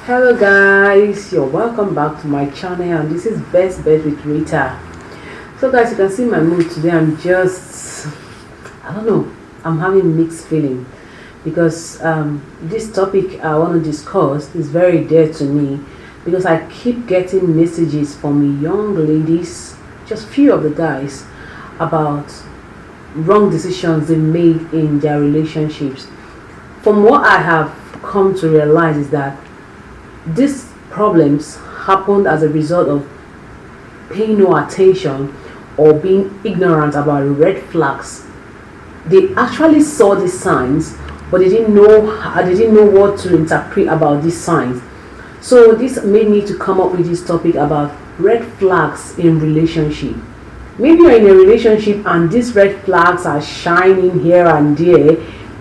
Hello guys, you're welcome back to my channel, and this is Best Bet with Rita. So guys, you can see my mood today. I don't know, I'm having mixed feeling because this topic I want to discuss is very dear to me, because I keep getting messages from young ladies, just few of the guys, about wrong decisions they made in their relationships. From what I have come to realize is that these problems happened as a result of paying no attention or being ignorant about red flags. They actually saw these signs, but they didn't know what to interpret about these signs. So this made me to come up with this topic about red flags in relationship. Maybe you're in a relationship and these red flags are shining here and there.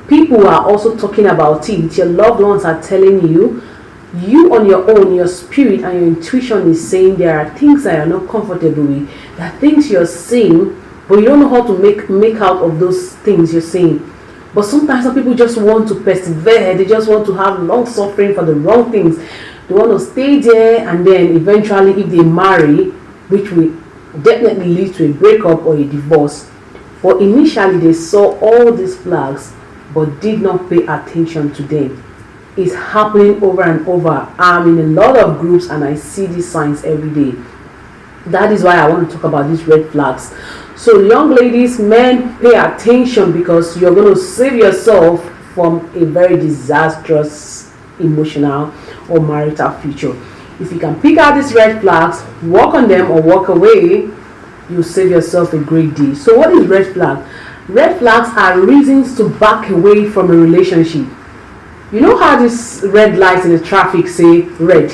People are also talking about it. Your loved ones are telling you on your own, your spirit and your intuition is saying there are things that you're not comfortable with. There are things you're saying, but you don't know how to make out of those things you're saying. But sometimes some people just want to persevere. They just want to have long suffering for the wrong things. They want to stay there, and then eventually if they marry, which will definitely lead to a breakup or a divorce. But initially they saw all these flags but did not pay attention to them. It's happening over and over. I'm in a lot of groups and I see these signs every day. That is why I want to talk about these red flags. So young ladies, men, pay attention, because you're going to save yourself from a very disastrous emotional or marital future. If you can pick out these red flags, work on them or walk away, you'll save yourself a great deal. So what is red flag? Red flags are reasons to back away from a relationship. You know how these red lights in the traffic say red?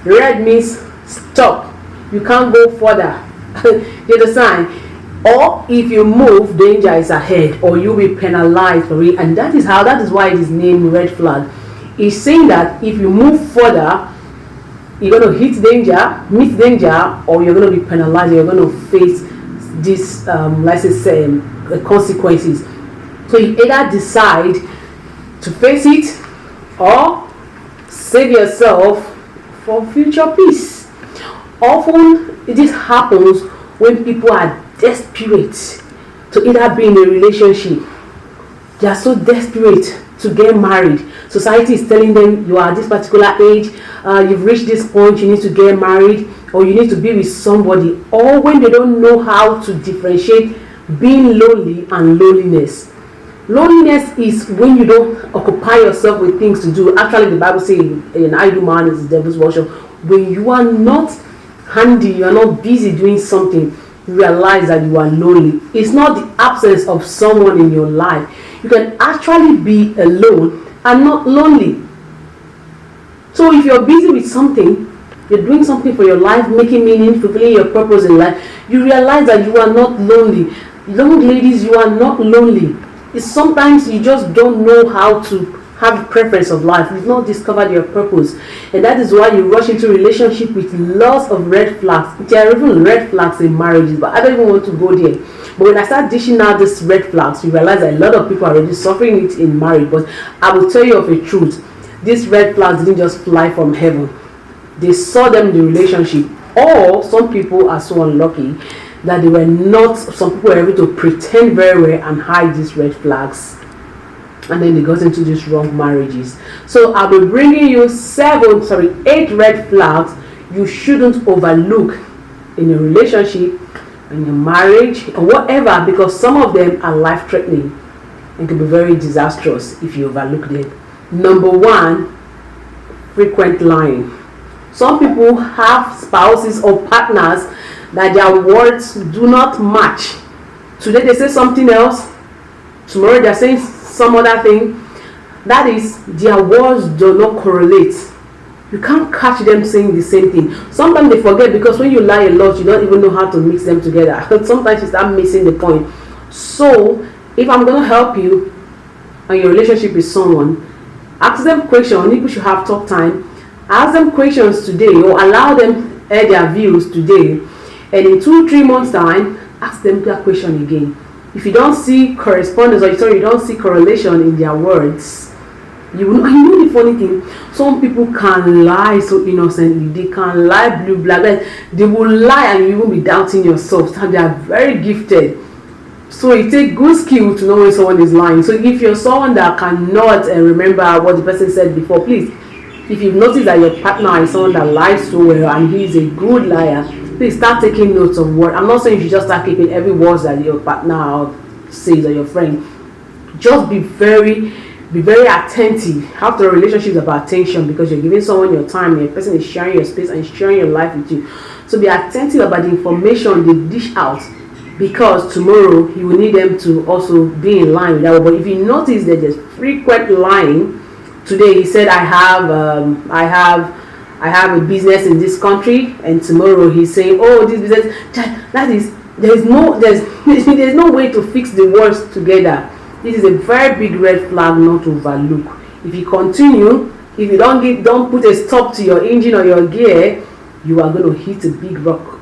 Red means stop. You can't go further. Get the sign. Or if you move, danger is ahead, or you'll be penalized for it. And that is why it is named red flag. It's saying that if you move further, you're going to meet danger, or you're going to be penalized. You're going to face these, consequences. So you either decide to face it or save yourself for future peace. Often this happens when people are desperate to either be in a relationship. They are so desperate to get married. Society is telling them you are at this particular age, you've reached this point, you need to get married, or you need to be with somebody. Or when they don't know how to differentiate being lonely and loneliness. Loneliness is when you don't occupy yourself with things to do. Actually, the Bible says an idle man is the devil's worship. When you are not handy, you are not busy doing something, you realize that you are lonely. It's not the absence of someone in your life. You can actually be alone and not lonely. So if you're busy with something, you're doing something for your life, making meaning, fulfilling your purpose in life, you realize that you are not lonely. Young ladies, you are not lonely. It's sometimes you just don't know how to have a preference of life. You've not discovered your purpose, and that is why you rush into a relationship with lots of red flags. There are even red flags in marriages, but I don't even want to go there. But when I start dishing out these red flags, you realize that a lot of people are already suffering it in marriage. But I will tell you of a truth: these red flags didn't just fly from heaven. They saw them in the relationship, or some people are so unlucky that they were not. Some people were able to pretend very well and hide these red flags, and then they got into these wrong marriages. So I'll be bringing you 8 red flags you shouldn't overlook in a relationship, in your marriage, or whatever, because some of them are life-threatening and can be very disastrous if you overlook them. Number 1, frequent lying. Some people have spouses or partners that their words do not match. Today they say something else, tomorrow they're saying some other thing. That is, their words do not correlate. You can't catch them saying the same thing. Sometimes they forget, because when you lie a lot, you don't even know how to mix them together. Sometimes you start missing the point. So if I'm going to help you and your relationship with someone, ask them questions. People should have talk time. Ask them questions today, or allow them air their views today, and in 2-3 months time, ask them that question again. If you don't see correspondence, or you don't see correlation in their words, You know the funny thing, some people can lie so innocently. They can lie blue black. They will lie and you won't be doubting yourself. So they are very gifted. So it takes good skill to know when someone is lying. So if you're someone that cannot remember what the person said before, please, if you've noticed that your partner is someone that lies so well and he's a good liar, please start taking notes of what. I'm not saying you should just start keeping every word that your partner says or your friend. Just be very attentive. Half the relationship is about attention, because you're giving someone your time and the person is sharing your space and sharing your life with you. So be attentive about the information they dish out, because tomorrow you will need them to also be in line with that. But if you notice that there's frequent lying, today he said I have a business in this country, and tomorrow he's saying, oh, this business, that is, there's no way to fix the words together. This is a very big red flag not to overlook. If you continue, if you don't put a stop to your engine or your gear, you are going to hit a big rock.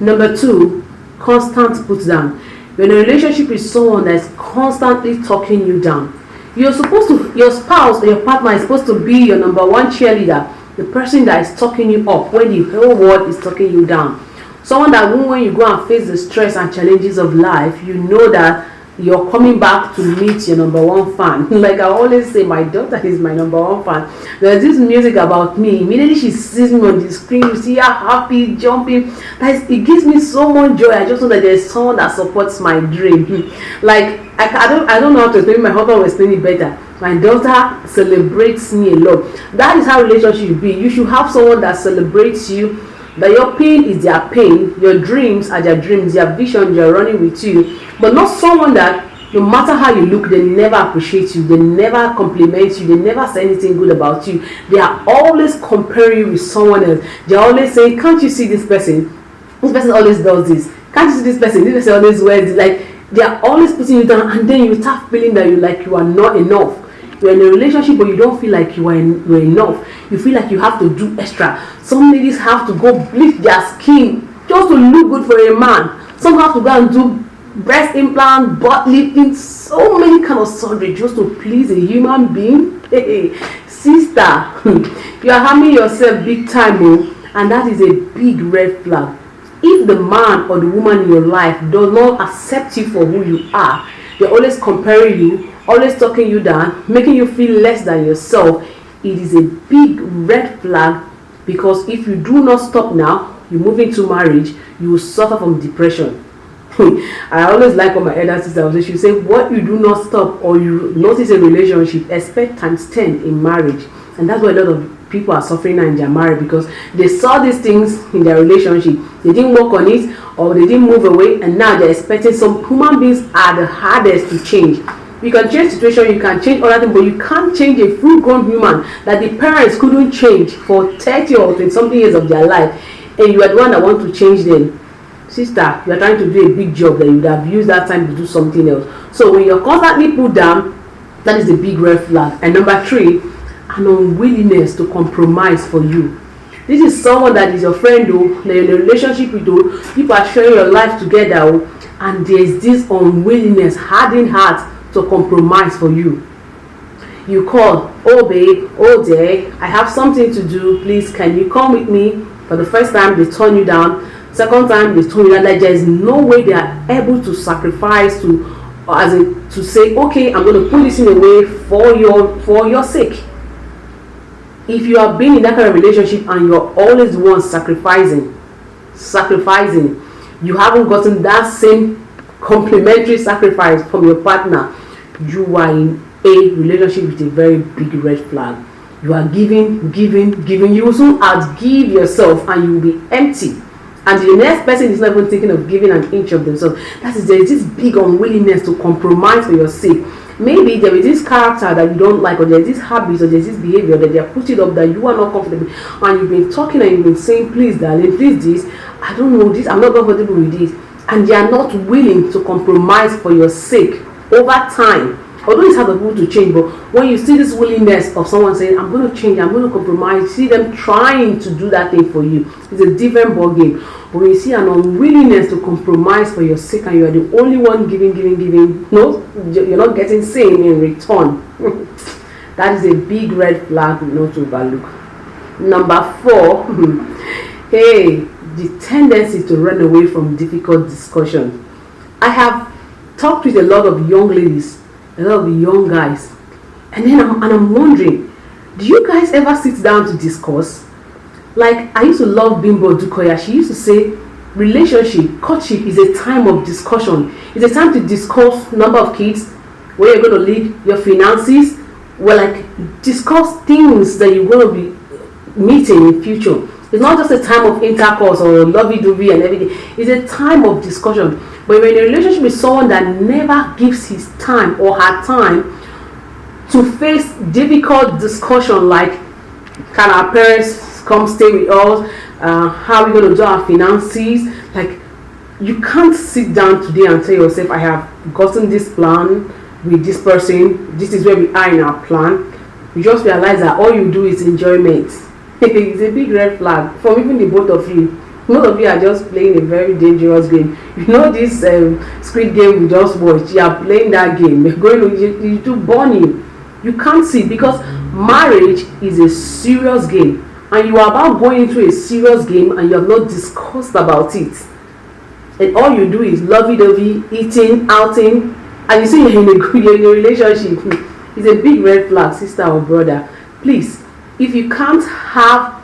Number 2, constant put down. When a relationship is someone that's constantly talking you down, your spouse or your partner is supposed to be your number one cheerleader, the person that is talking you up when the whole world is talking you down. Someone that when you go and face the stress and challenges of life, you know that you're coming back to meet your number one fan. Like I always say, my daughter is my number one fan. There's this music about me. Immediately she sees me on the screen, you see her happy, jumping. It gives me so much joy. I just know that there's someone that supports my dream. Like I don't know how to explain. My husband will explain it better. My daughter celebrates me a lot. That is how relationship should be. You should have someone that celebrates you. That your pain is their pain, your dreams are their dreams, their vision, they're running with you. But not someone that no matter how you look, they never appreciate you, they never compliment you, they never say anything good about you. They are always comparing you with someone else. They're always saying, can't you see this person? This person always does this. Can't you see this person? This person always wears this. Like they are always putting you down, and then you start feeling that you are not enough. You're in a relationship but you don't feel like you're enough. You feel like you have to do extra. Some ladies have to go bleach their skin just to look good for a man. Some have to go and do breast implant, butt lifting, so many kind of surgery just to please a human being. Hey, sister, you are harming yourself big time, and that is a big red flag. If the man or the woman in your life does not accept you for who you are, they're always comparing you, always talking you down, making you feel less than yourself, it is a big red flag, because if you do not stop now, you move into marriage, you will suffer from depression. I always like what my elder sister was saying. She say, what you do not stop or you notice a relationship, expect times 10 in marriage. And that's why a lot of people are suffering now in their marriage, because they saw these things in their relationship, they didn't work on it, or they didn't move away, and now they're expecting. Some human beings are the hardest to change. You can change situation, you can change other things, but you can't change a full-grown human that the parents couldn't change for 30 or 20 something years of their life, and you are the one that want to change them. Sister, you are trying to do a big job that you would have used that time to do something else. So when you're constantly put down, that is a big red flag. And number 3, an unwillingness to compromise for you. This is someone that is your friend, they're in a relationship with you, people are sharing your life together, and there's this unwillingness, hardened heart to compromise for you. You call, oh babe, oh dear, I have something to do, please can you come with me? For the first time they turn you down, second time they turn you down. Like there is no way they are able to sacrifice to say, okay, I'm going to put this in a way for your sake. If you have been in that kind of relationship and you're always the one sacrificing, you haven't gotten that same complimentary sacrifice from your partner, you are in a relationship with a very big red flag. You are giving. You will soon outgive yourself and you will be empty. And the next person is not even thinking of giving an inch of themselves. That is, there is this big unwillingness to compromise for your sake. Maybe there is this character that you don't like, or there's this habit, or there's this behavior that they are putting up that you are not comfortable, and you've been talking and you've been saying, please darling, please this, I don't know this, I'm not comfortable with this, and they are not willing to compromise for your sake over time. Although it's hard for people to change, but when you see this willingness of someone saying, I'm going to change, I'm going to compromise, see them trying to do that thing for you, it's a different ball game. But when you see an unwillingness to compromise for your sake, and you are the only one giving, no, you're not getting same in return. That is a big red flag not to overlook. Number 4, hey, the tendency to run away from difficult discussion. I have talked with a lot of young ladies, a lot of young guys, and then I'm wondering, do you guys ever sit down to discuss? Like, I used to love Bimbo Dukoya. She used to say, relationship, courtship is a time of discussion. It's a time to discuss number of kids, where you're going to live, your finances. Well, like, discuss things that you're going to be meeting in future. It's not just a time of intercourse or lovey-dovey and everything. It's a time of discussion. But when you're in a relationship with someone that never gives his time or her time to face difficult discussion, like, can our parents come stay with us? How are we going to do our finances? Like, you can't sit down today and tell yourself, I have gotten this plan with this person. This is where we are in our plan. You just realize that all you do is enjoyment. It's a big red flag from even the both of you. Most of you are just playing a very dangerous game. You know this Squid Game we just watched. You are playing that game. You're going to burn you. You can't see, because marriage is a serious game, and you are about going into a serious game and you have not discussed about it. And all you do is lovey-dovey, eating, outing, and you say you're in a relationship. It's a big red flag, sister or brother. Please, if you can't have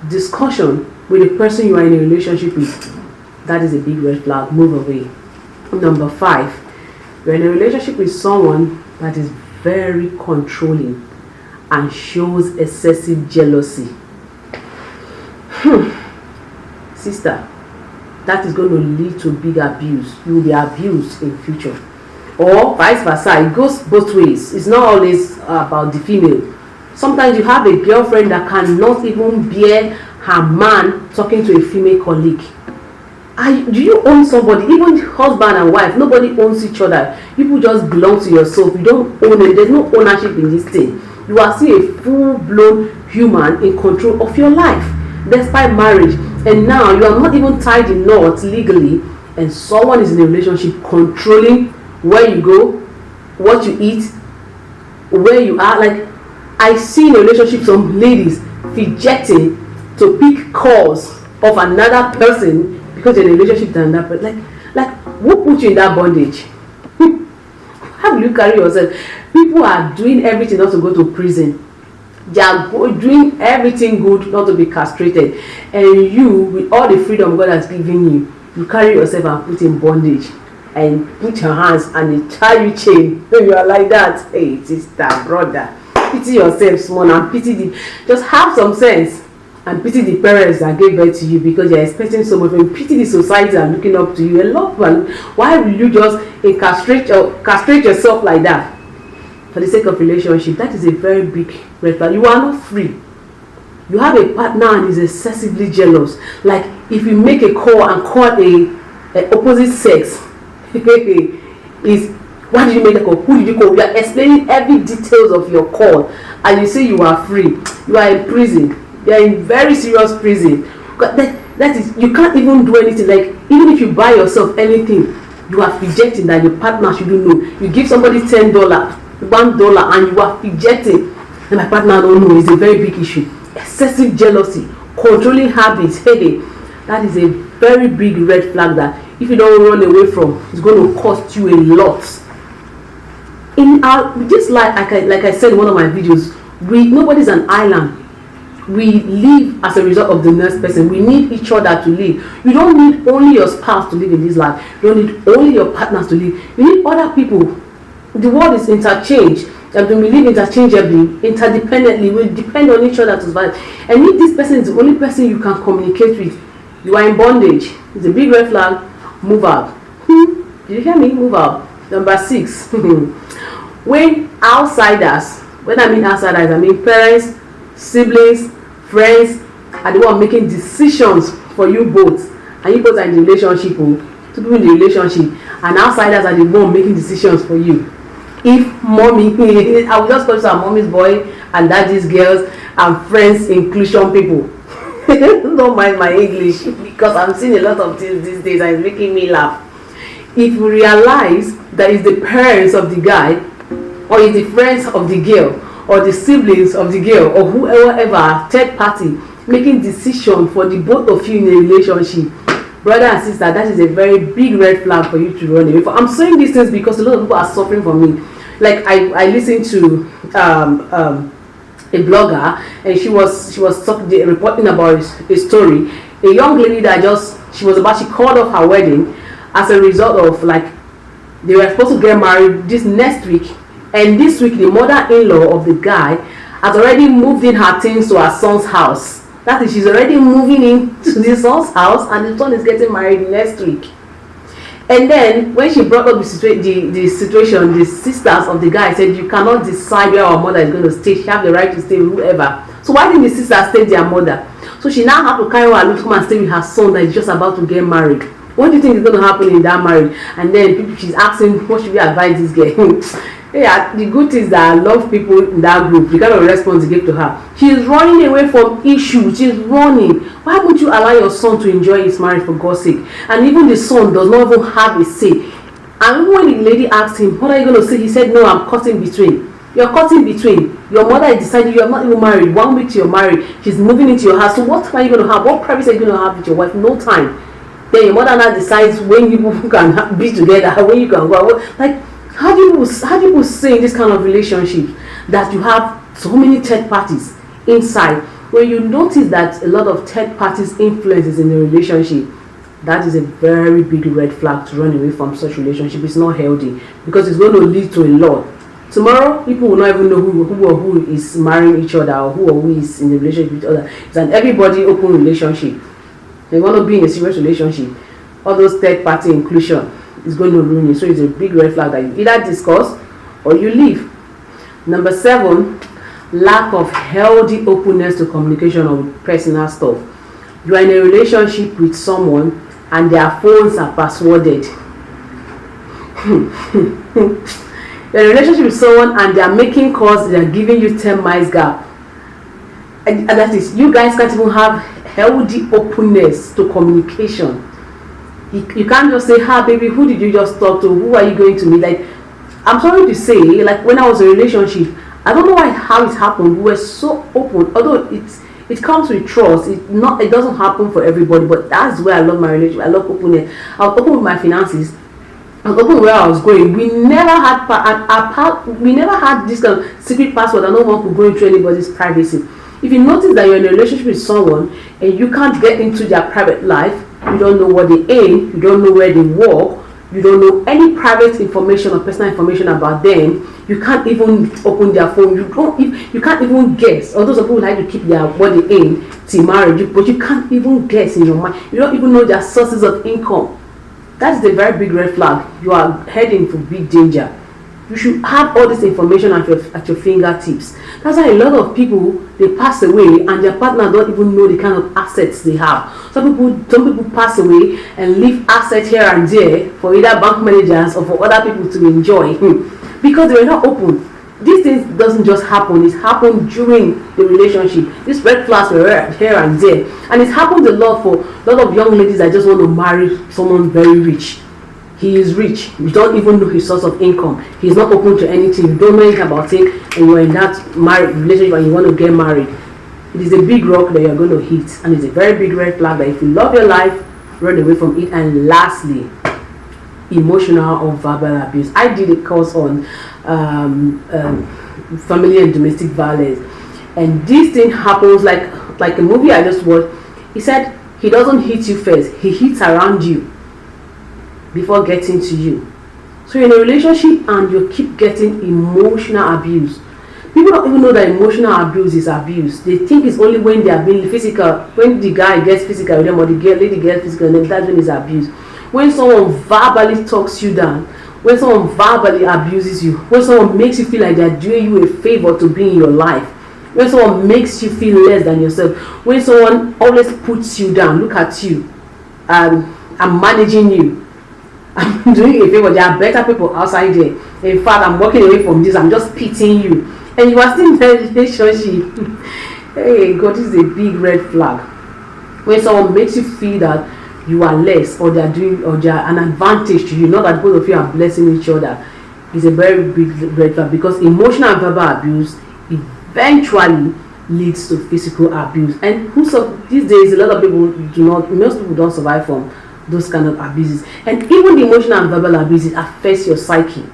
discussion with the person you are in a relationship with, that is a big red flag. Move away. Number 5, you're in a relationship with someone that is very controlling and shows excessive jealousy. Sister, that is going to lead to big abuse. You will be abused in future, or vice versa. It goes both ways. It's not always about the female. Sometimes you have a girlfriend that cannot even bear her man talking to a female colleague. Do you own somebody? Even husband and wife, nobody owns each other. People just belong to yourself. You don't own it. There's no ownership in this thing. You are still a full-blown human in control of your life, despite marriage. And now you are not even tied in knots legally, and someone is in a relationship controlling where you go, what you eat, where you are. Like, I see in a relationship some ladies fidgeting to pick calls of another person because they're in a relationship with another person. Like who put you in that bondage? How will you carry yourself? People are doing everything not to go to prison. They are doing everything good not to be castrated, and you, with all the freedom God has given you, you carry yourself and put in bondage and put your hands and they tie you chain. You are like that. Hey, sister, brother, pity yourself small and just have some sense and pity the parents that gave birth to you, because you're expecting so much. And pity the society and looking up to you. A lot of, why will you just castrate yourself like that for the sake of relationship? That is a very big red flag. You are not free. You have a partner and is excessively jealous. Like, if you make a call and call a opposite sex, is, why did you make a call? Who did you call? You are explaining every details of your call, and you say you are free. You are in prison. You are in very serious prison. That is, you can't even do anything. Like, even if you buy yourself anything, you are fidgeting that your partner shouldn't know. You give somebody $10, $1, and you are fidgeting, and my partner don't know. It's a very big issue. Excessive jealousy, controlling habits. Hey, that is a very big red flag that if you don't run away from, it's going to cost you a lot. In our this life, like I said in one of my videos, nobody's an island. We live as a result of the next person. We need each other to live. You don't need only your spouse to live in this life. You don't need only your partners to live. You need other people. The world is interchange, and when we live interchangeably, interdependently, we depend on each other to survive. And if this person is the only person you can communicate with, you are in bondage. It's a big red flag. Move out. Did you hear me? Move out. Number 6. When outsiders, when I mean outsiders, I mean parents, siblings, friends, are the one making decisions for you both, and you both are in the relationship, two people in the relationship, and outsiders are the one making decisions for you. If mommy, I will just call you mommy's boy and daddy's girls and friends inclusion people. Don't mind my English, because I'm seeing a lot of things these days and it's making me laugh. If you realize that it's the parents of the guy, or it's the friends of the girl, or the siblings of the girl or whoever, third party, making decision for the both of you in a relationship, brother and sister, that is a very big red flag for you to run away from. I'm saying these things because a lot of people are suffering from me. Like I listened to a blogger, and she was reporting about a story. A young lady that she called off her wedding as a result of, like, they were supposed to get married this next week, and this week the mother-in-law of the guy has already moved in her things to her son's house. That is, she's already moving into the son's house, and the son is getting married next week. And then when she brought up the situation, the sisters of the guy said, you cannot decide where our mother is going to stay. She has the right to stay with whoever. So why didn't the sisters stay with their mother? So she now had to carry her to come and stay with her son that is just about to get married. What do you think is going to happen in that marriage? And then she's asking, what should we advise this girl? Yeah, the good thing is that I love people in that group. The kind of response you give to her. She's running away from issues. She's running. Why would you allow your son to enjoy his marriage, for God's sake? And even the son does not even have a say. And when the lady asked him, what are you going to say? He said, no, I'm caught in between. You're caught in between. Your mother has decided you are not even married. 1 week to your marriage, she's moving into your house. So what are you going to have? What privacy are you going to have with your wife? No time. Then your mother now decides when you can be together, when you can go out. Like, how do you say in this kind of relationship that you have so many third parties inside? When you notice that a lot of third parties influences in the relationship, that is a very big red flag to run away from such relationship. It's not healthy, because it's going to lead to a lot. Tomorrow, people will not even know who is marrying each other, or who is in a relationship with each other. It's an everybody open relationship. They want to be in a serious relationship. All those third party inclusion is going to ruin you. So it's a big red flag that you either discuss or you leave. Number 7, lack of healthy openness to communication or personal stuff. You are in a relationship with someone and their phones are passworded. You're in a relationship with someone and they are making calls, they are giving you 10 miles gap. And that is, you guys can't even have healthy openness to communication. You can't just say, hi baby, who did you just talk to? Who are you going to meet? Like, I'm sorry to say, like when I was in a relationship, I don't know how it happened. We were so open, although it comes with trust. It doesn't happen for everybody, but that's where I love my relationship. I love openness. I was open with my finances. I was open where I was going. We never had this kind of secret password that no one could go into anybody's privacy. If you notice that you're in a relationship with someone and you can't get into their private life, you don't know what they aim, you don't know where they work, you don't know any private information or personal information about them, you can't even open their phone, you can't even guess. Although some people like to keep what they aim till marriage, but you can't even guess in your mind. You don't even know their sources of income. That's a very big red flag. You are heading for big danger. You should have all this information at your fingertips. That's why a lot of people, they pass away and their partner don't even know the kind of assets they have. Some people pass away and leave assets here and there for either bank managers or for other people to enjoy because they were not open. These things doesn't just happen. It happened during the relationship. These red flags were here and there, and it happens a lot for a lot of young ladies that just want to marry someone very rich. He is rich. You don't even know his source of income. He's not open to anything. You don't know anything about it, and you're in that married relationship and you want to get married. It is a big rock that you're going to hit, and it's a very big red flag that if you love your life, run away from it. And lastly, emotional or verbal abuse. I did a course on family and domestic violence, and this thing happens like a movie I just watched. He said he doesn't hit you first, he hits around you before getting to you. So you're in a relationship and you keep getting emotional abuse. People don't even know that emotional abuse is abuse. They think it's only when they are being physical, when the guy gets physical with them or the lady gets physical, then that's when it's abuse. When someone verbally talks you down, when someone verbally abuses you, when someone makes you feel like they're doing you a favor to be in your life, when someone makes you feel less than yourself, when someone always puts you down, look at you, I'm managing you, I'm doing you a favor, there are better people outside there. In fact, I'm walking away from this, I'm just pitying you, and you are still in a relationship. Hey God, this is a big red flag. When someone makes you feel that you are less, or they are an advantage to you, not that both of you are blessing each other, is a very big red flag, because emotional and verbal abuse eventually leads to physical abuse. And these days, a lot of people most people don't survive from those kind of abuses. And even the emotional and verbal abuses affects your psyche.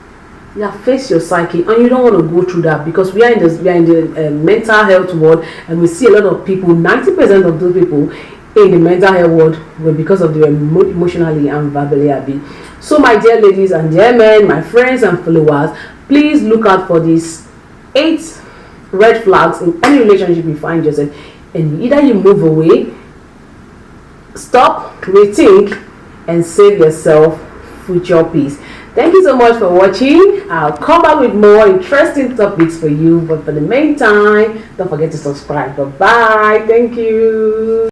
It affects your psyche, and you don't want to go through that, because we are in the mental health world, and we see a lot of people. 90% of those people in the mental health world were because of their emotionally and verbally abused. So, my dear ladies and gentlemen, my friends and followers, please look out for these 8 red flags in any relationship you find yourself. And either you move away, stop, rethink, and save yourself future peace. Thank you so much for watching. I'll come back with more interesting topics for you. But for the meantime, don't forget to subscribe. Bye-bye. Thank you.